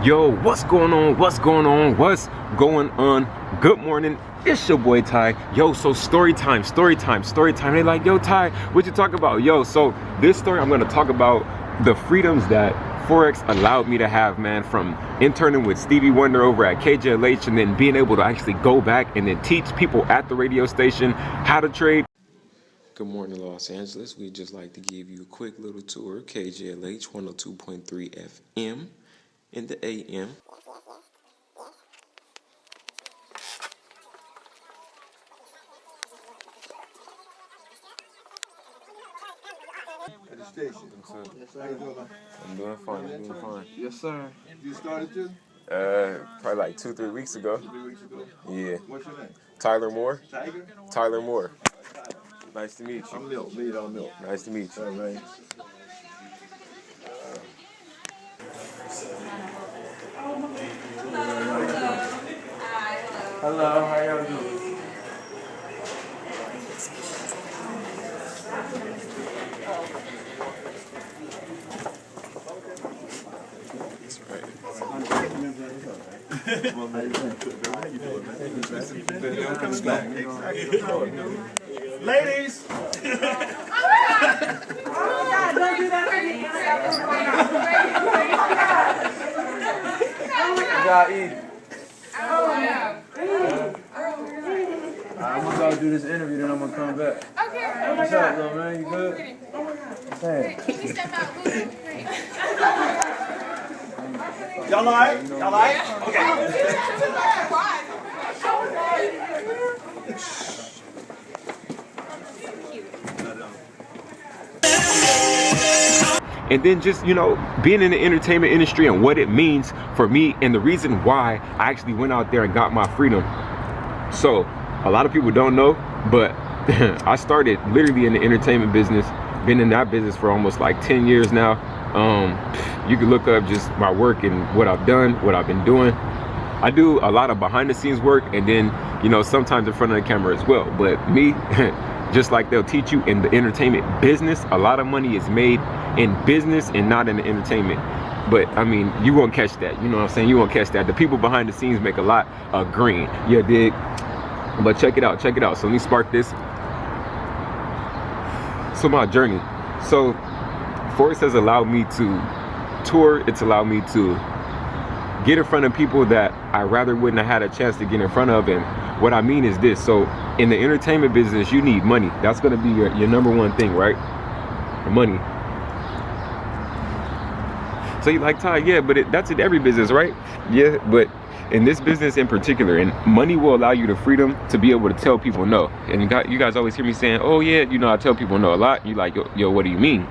Yo, what's going on? What's going on? What's going on? Good morning. It's your boy Ty. Yo, so story time. They like, yo, Ty, what you talk about? Yo, so this story I'm gonna talk about the freedoms that Forex allowed me to have, man, from interning with Stevie Wonder over at KJLH and then being able to actually go back and then teach people at the radio station how to trade. Good morning, Los Angeles. We'd just like to give you a quick little tour. KJLH 102.3 FM in the AM. At the station. Yes, sir. I'm doing fine. Yes, sir. You started too? Probably like 2-3 weeks ago. 3 weeks ago. Yeah. What's your name? Tyler Moore. Tiger? Tyler Moore. Nice to meet you. I'm Milk. Lead on Milk. Nice to meet you. All right. Hello, how y'all doing? Ladies! Y'all eat. I'm gonna go do this interview, then I'm gonna come back. Okay. What's up, though, man? You good? Hey. Can you step out? Y'all like? Y'all like? Okay. And then just, you know, being in the entertainment industry and what it means for me and the reason why I actually went out there and got my freedom. So a lot of people don't know, but I started literally in the entertainment business, been in that business for almost like 10 years now. You can look up just my work and what I've done, what I've been doing. I do a lot of behind the scenes work and then, you know, sometimes in front of the camera as well. But me, just like they'll teach you in the entertainment business, a lot of money is made in business and not in the entertainment. But I mean, you won't catch that. You know what I'm saying? You won't catch that. The people behind the scenes make a lot of green. You dig? But check it out. So let me spark this. So my journey. So Forex has allowed me to tour. It's allowed me to get in front of people that I rather wouldn't have had a chance to get in front of. And what I mean is this. So in the entertainment business, you need money. That's going to be your number one thing, right? Money. So you like, Ty, yeah, but that's in every business, right? Yeah, but in this business in particular, and money will allow you the freedom to be able to tell people no. And you guys always hear me saying, oh yeah, you know, I tell people no a lot. You like, yo, what do you mean?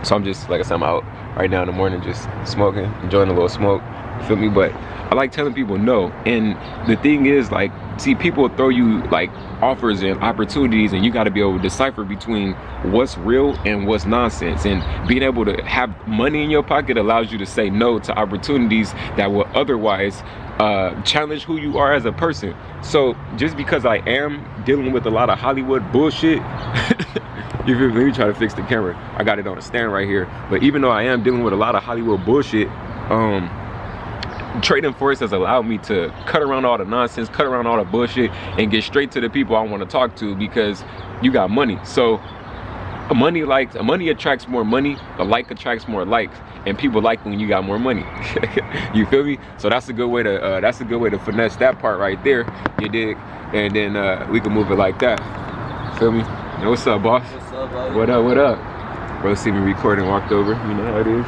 So I'm just, like I said, I'm out right now in the morning just smoking, enjoying a little smoke, you feel me? But I like telling people no. And the thing is, like, see, people throw you like offers and opportunities, and you got to be able to decipher between what's real and what's nonsense. And being able to have money in your pocket allows you to say no to opportunities that will otherwise challenge who you are as a person. So just because I am dealing with a lot of Hollywood bullshit, you feel me? Let me try to fix the camera. I got it on a stand right here. But even though I am dealing with a lot of Hollywood bullshit, trading Forex has allowed me to cut around all the nonsense, cut around all the bullshit, and get straight to the people I want to talk to because you got money. So money attracts more money, a like attracts more likes, and people like when you got more money. You feel me? So that's a good way to finesse that part right there. You dig? And then we can move it like that. Feel me? Yo, what's up, boss? What's up, buddy? What up? Bro, see me recording, walked over. You know how it is.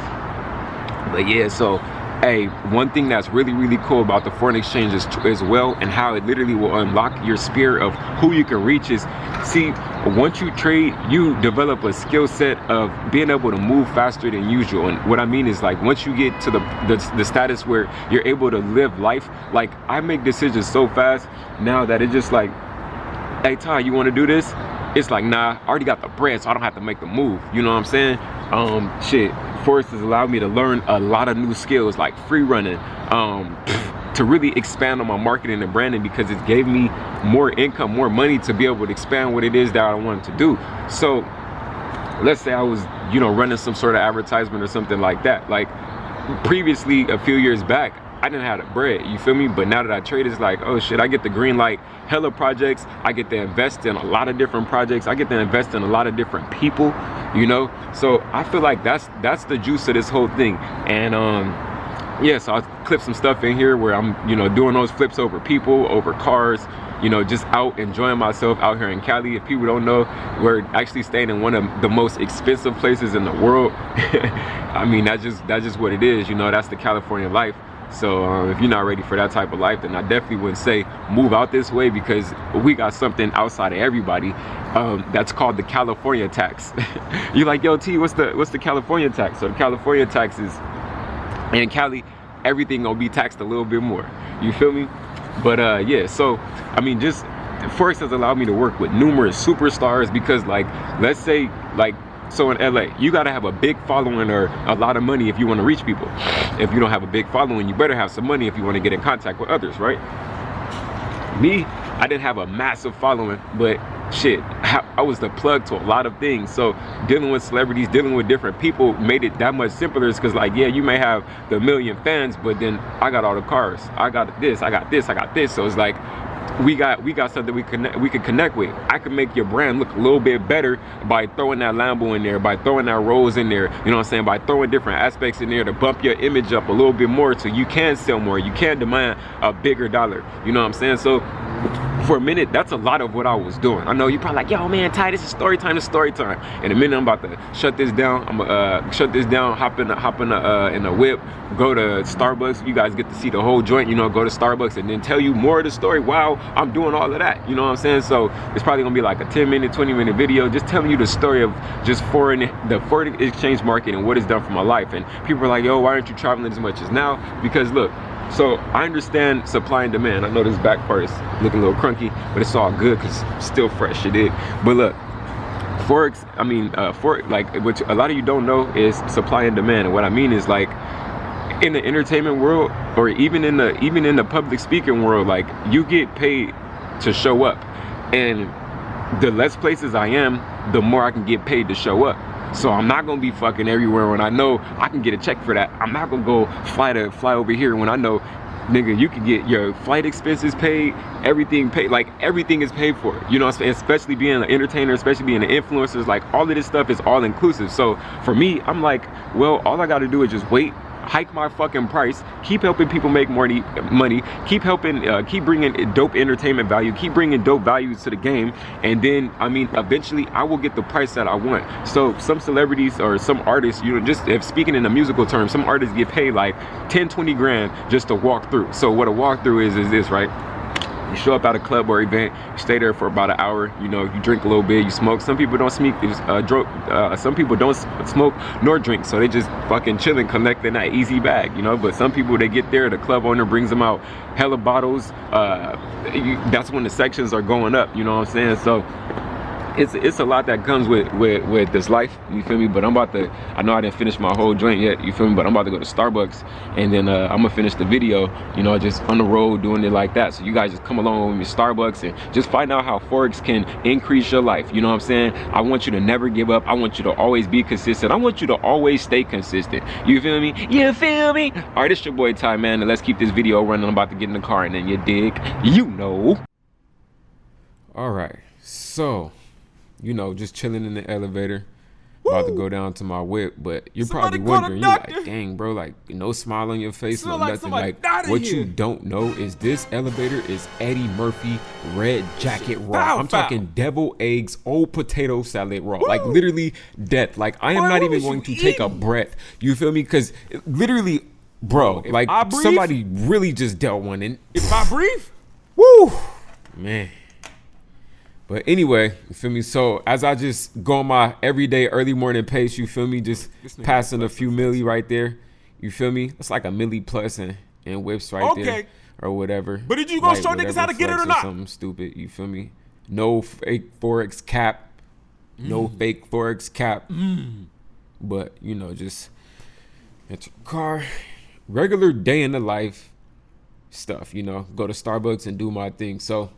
But yeah, so hey, one thing that's really cool about the foreign exchange as well, and how it literally will unlock your sphere of who you can reach is, see, once you trade, you develop a skill set of being able to move faster than usual. And what I mean is, like, once you get to the status where you're able to live life, like, I make decisions so fast now that it's just like, hey, Ty, you want to do this? It's like, nah, I already got the bread, so I don't have to make the move. You know what I'm saying? Shit, Forex has allowed me to learn a lot of new skills, like free running, to really expand on my marketing and branding, because it gave me more income, more money to be able to expand what it is that I wanted to do. So let's say I was, you know, running some sort of advertisement or something like that. Like, previously, a few years back, I didn't have the bread, you feel me? But now that I trade, it's like, oh shit, I get the green light, hella projects. I get to invest in a lot of different projects. I get to invest in a lot of different people, you know? So I feel like that's the juice of this whole thing. And yeah, so I'll clip some stuff in here where I'm, you know, doing those flips over people, over cars, you know, just out enjoying myself out here in Cali. If people don't know, we're actually staying in one of the most expensive places in the world. I mean, that's just what it is, you know, that's the California life. So if you're not ready for that type of life, then I definitely wouldn't say move out this way, because we got something outside of everybody that's called the California tax. You're like, yo T, what's the California tax? So the California tax is, in Cali, everything gonna be taxed a little bit more, you feel me? But yeah, so I mean, just Forex has allowed me to work with numerous superstars, because like, let's say, like, so in LA, you gotta have a big following or a lot of money if you want to reach people. If you don't have a big following, you better have some money if you want to get in contact with others, right? Me, I didn't have a massive following, but shit, I was the plug to a lot of things. So dealing with celebrities, dealing with different people made it that much simpler. Because like, yeah, you may have the million fans, but then I got all the cars, I got this, I got this, I got this. So it's like, we got something we can connect with. I can make your brand look a little bit better by throwing that Lambo in there, by throwing that Rolls in there, you know what I'm saying, by throwing different aspects in there to bump your image up a little bit more, so you can sell more, you can demand a bigger dollar, you know what I'm saying? So for a minute, that's a lot of what I was doing. I know you're probably like, yo man, Ty, this is story time, In a minute, I'm about to shut this down. I'm gonna shut this down, hop in the whip, go to Starbucks. You guys get to see the whole joint, you know, go to Starbucks and then tell you more of the story while I'm doing all of that, you know what I'm saying? So it's probably gonna be like a 10-minute, 20-minute video just telling you the story of just the foreign exchange market and what it's done for my life. And people are like, yo, why aren't you traveling as much as now? Because look, so I understand supply and demand. I know this back part is looking a little crunky, but it's all good because it's still fresh, you dig? But look, Forex, I mean, like, what a lot of you don't know is supply and demand. And what I mean is, like, in the entertainment world, or even in the public speaking world, like, you get paid to show up. And the less places I am, the more I can get paid to show up. So I'm not gonna be fucking everywhere when I know I can get a check for that. I'm not gonna go fly over here when I know, nigga, you can get your flight expenses paid, everything paid, like everything is paid for, you know what I'm saying? Especially being an entertainer, especially being an influencer, like all of this stuff is all inclusive. So for me, I'm like, well, all I gotta do is just wait, hike my fucking price, keep helping people make more money, keep bringing dope entertainment value, keep bringing dope values to the game, and then, I mean, eventually I will get the price that I want. So some celebrities or some artists, you know, just if speaking in a musical term, some artists get paid like 10, 20 grand just to walk through. So what a walkthrough is this, right? You show up at a club or event, you stay there for about an hour, you know, you drink a little bit, you smoke. Some people don't smoke, some people don't smoke nor drink, so they just fucking chilling, collecting that easy bag, you know. But some people, they get there, the club owner brings them out hella bottles. That's when the sections are going up, you know what I'm saying? So it's a lot that comes with this life, you feel me? But I know I didn't finish my whole joint yet, you feel me? But I'm about to go to Starbucks, and then I'm gonna finish the video, you know, just on the road doing it like that. So you guys just come along with me to Starbucks and just find out how Forex can increase your life, you know what I'm saying? I want you to never give up. I want you to always be consistent. I want you to always stay consistent, you feel me? You feel me? All right, it's your boy Ty, man, and let's keep this video running. I'm about to get in the car, and then you dig, you know. All right, so, you know, just chilling in the elevator, about to go down to my whip. But you're probably wondering, you're like, dang bro, like no smile on your face, no nothing. Like what you don't know is this elevator is Eddie Murphy red jacket raw. I'm talking devil eggs, old potato salad raw. Like literally death. Like I am not even going to take a breath, you feel me? Because literally, bro, like somebody really just dealt one. And if I breathe, woo, man. But anyway, you feel me? So as I just go on my everyday early morning pace, you feel me? Just passing a few milli right there. You feel me? It's like a milli plus and whips right there or whatever. But did you go show niggas how to get it or not? Something stupid, you feel me? No fake Forex cap. No fake Forex cap. But, you know, just at your car, regular day in the life stuff, you know, go to Starbucks and do my thing. So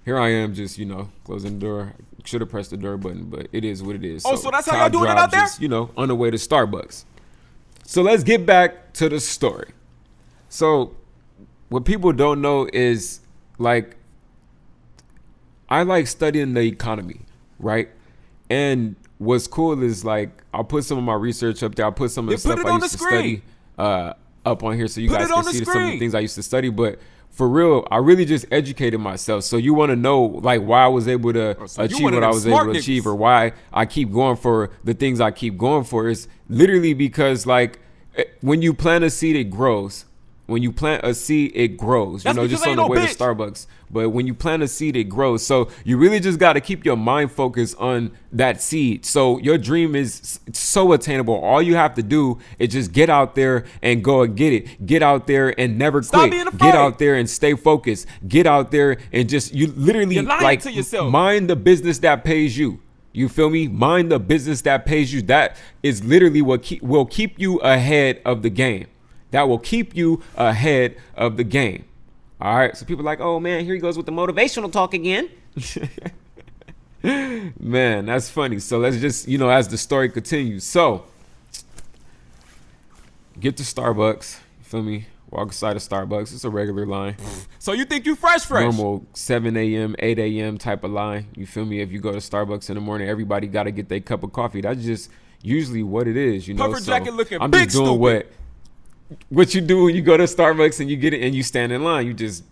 here I am, just, you know, closing the door. Should have pressed the door button, but it is what it is. Oh, so that's how y'all doing it out there? Just, you know, on the way to Starbucks. So let's get back to the story. So what people don't know is, like, I like studying the economy, right? And what's cool is, like, I'll put some of my research up there. I'll put some of the stuff I used to study up on here so you guys can see some of the things I used to study. But for real, I really just educated myself. So you want to know, like, why I was able to achieve what I was able to achieve, or why I keep going for the things I keep going for, is literally because, like, when you plant a seed, it grows. When you plant a seed, it grows. You know, just on the way to Starbucks. But when you plant a seed, it grows. So you really just got to keep your mind focused on that seed. So your dream is so attainable. All you have to do is just get out there and go and get it. Get out there and never quit. Get out there and stay focused. Get out there and just, you literally, like, mind the business that pays you. You feel me? Mind the business that pays you. That is literally what will keep you ahead of the game. That will keep you ahead of the game. All right. So people are like, oh, man, here he goes with the motivational talk again. Man, that's funny. So let's just, as the story continues. So get to Starbucks. You feel me? Walk inside of Starbucks. It's a regular line. So you think you fresh? Normal 7 a.m., 8 a.m. type of line. You feel me? If you go to Starbucks in the morning, everybody got to get their cup of coffee. That's just usually what it is, Puffer jacket looking I'm big just doing what you do when you go to Starbucks and you get it and you stand in line. You just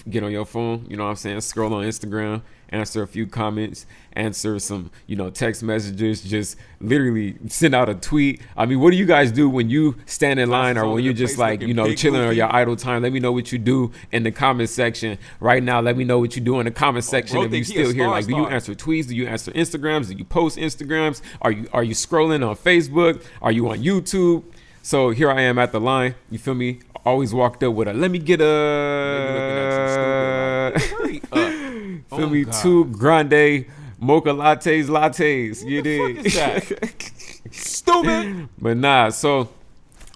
get on your phone, you know what I'm saying, scroll on Instagram, answer a few comments, answer some, text messages, just literally send out a tweet. I mean, what do you guys do when you stand in line, or when you're just like, chilling on your idle time? Let me know what you do in the comment section right now. Let me know what you do in the comment section if you still here. Like, do you answer tweets? Do you answer Instagrams? Do you post Instagrams? Are you scrolling on Facebook? Are you on YouTube? So here I am at the line. You feel me? Always walked up with let me get feel me, 2 grande mocha lattes. You did. Stupid. But nah, so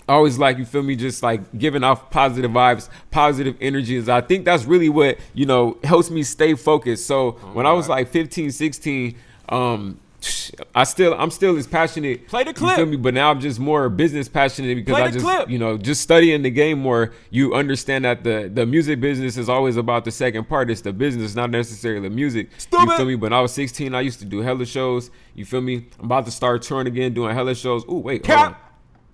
I always like, you feel me, just like giving off positive vibes, positive energies. I think that's really what, helps me stay focused. So when I was like 15, 16, I'm still as passionate. Play the clip. You feel me? But now I'm just more business passionate because I just, just studying the game more. You understand that the music business is always about the second part. It's the business, not necessarily the music. Stupid. You feel me? When I was 16, I used to do hella shows. You feel me? I'm about to start touring again, doing hella shows. Ooh, wait, hold on.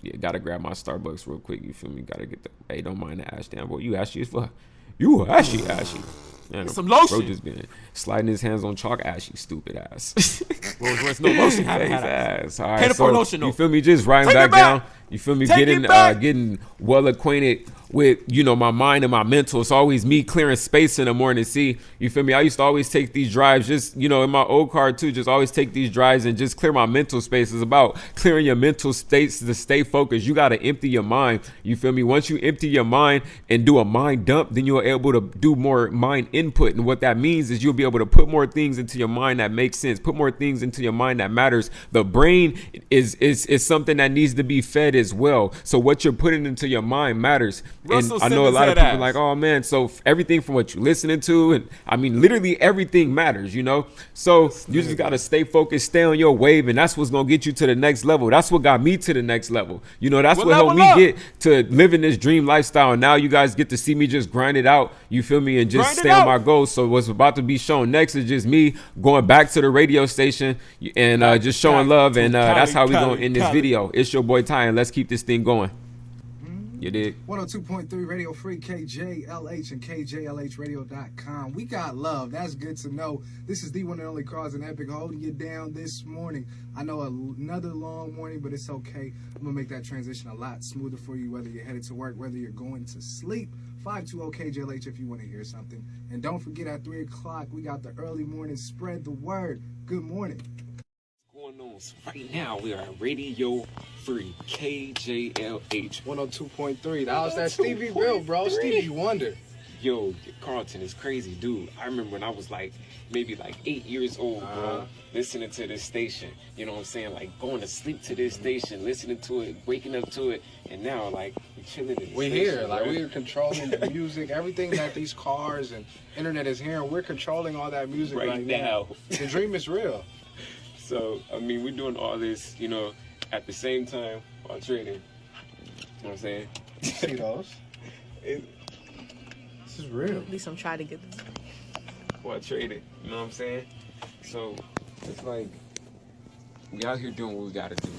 Yeah, gotta grab my Starbucks real quick. You feel me? Gotta get the. Hey, don't mind the ash, damn boy. You ashy as fuck. You ashy. Man, some lotion. Bro just been sliding his hands on chalk ash, you stupid ass. Rolls no lotion. Ass. All right, so lotion, you feel me? Just riding back down. You feel me? Getting well acquainted with, my mind and my mental. It's always me clearing space in the morning. See, you feel me? I used to always take these drives, just, in my old car too, just always take these drives and just clear my mental space. It's about clearing your mental states to stay focused. You got to empty your mind. You feel me? Once you empty your mind and do a mind dump, then you're able to do more mind input. And what that means is you'll be able to put more things into your mind that makes sense, put more things into your mind that matters. The brain is something that needs to be fed as well. So what you're putting into your mind matters. And I know a lot of people are like, oh man, so everything from what you're listening to, and I mean, literally everything matters, So you just got to stay focused, stay on your wave, and that's what's going to get you to the next level. That's what got me to the next level. That's what helped me get to living this dream lifestyle. And now you guys get to see me just grind it out, you feel me, and just stay on my goals. So what's about to be shown next is just me going back to the radio station and just showing love. And that's how we going to end this video. It's your boy Ty, and let's keep this thing going. You did. 102.3 Radio Free, KJLH and KJLHradio.com. We got love. That's good to know. This is the one and only Cars and Epic holding you down this morning. I know another long morning, but it's okay. I'm going to make that transition a lot smoother for you, whether you're headed to work, whether you're going to sleep. 520-KJLH if you want to hear something. And don't forget, at 3 o'clock, we got the early morning Spread the Word. Good morning. Going on. So right now we are at Radio Free, KJLH 102.3. That was that Stevie Real, bro. Stevie Wonder. Yo, Carlton is crazy, dude. I remember when I was maybe 8 years old, bro, listening to this station. You know what I'm saying? Like going to sleep to this station, listening to it, waking up to it, and now we're chilling in we're here, we're controlling the music, everything that these cars and internet is hearing. We're controlling all that music right now. The dream is real. So, I mean, we're doing all this, at the same time while trading. You know what I'm saying? See those? It, This is real. At least I'm trying to get this. while trading. You know what I'm saying? So it's like we out here doing what we gotta do.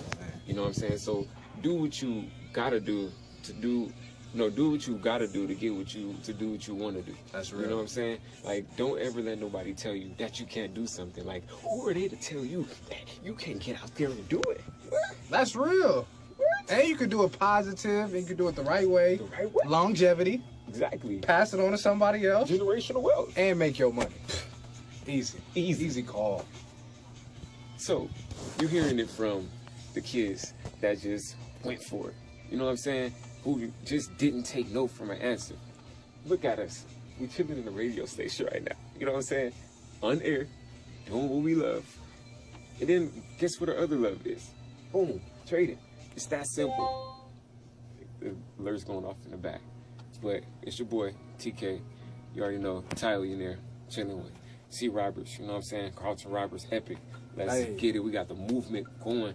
You know what I'm saying? So do what you gotta do to do. Do what you gotta do to get what you to do what you want to do. That's You real. know what I'm saying? Like, don't ever let nobody tell you that you can't do something. Like, who are they to tell you that you can't get out there and do it? That's real. And you can do it positive, and you can do it the right way. The right way. Longevity. Exactly. Pass it on to somebody else. Generational wealth. And make your money. Easy. Easy call. So, you're hearing it from the kids that just went for it. You know what I'm saying? Who just didn't take no from an answer. Look at us. We chilling in the radio station right now. You know what I'm saying? On air, doing what we love. And then guess what our other love is? Boom, trading. It's that simple. The alert's going off in the back. But it's your boy, TK. You already know, Tyler in there, chilling with C. Roberts, you know what I'm saying? Carlton Roberts, Epic. Let's Hey. get it. We got the movement going.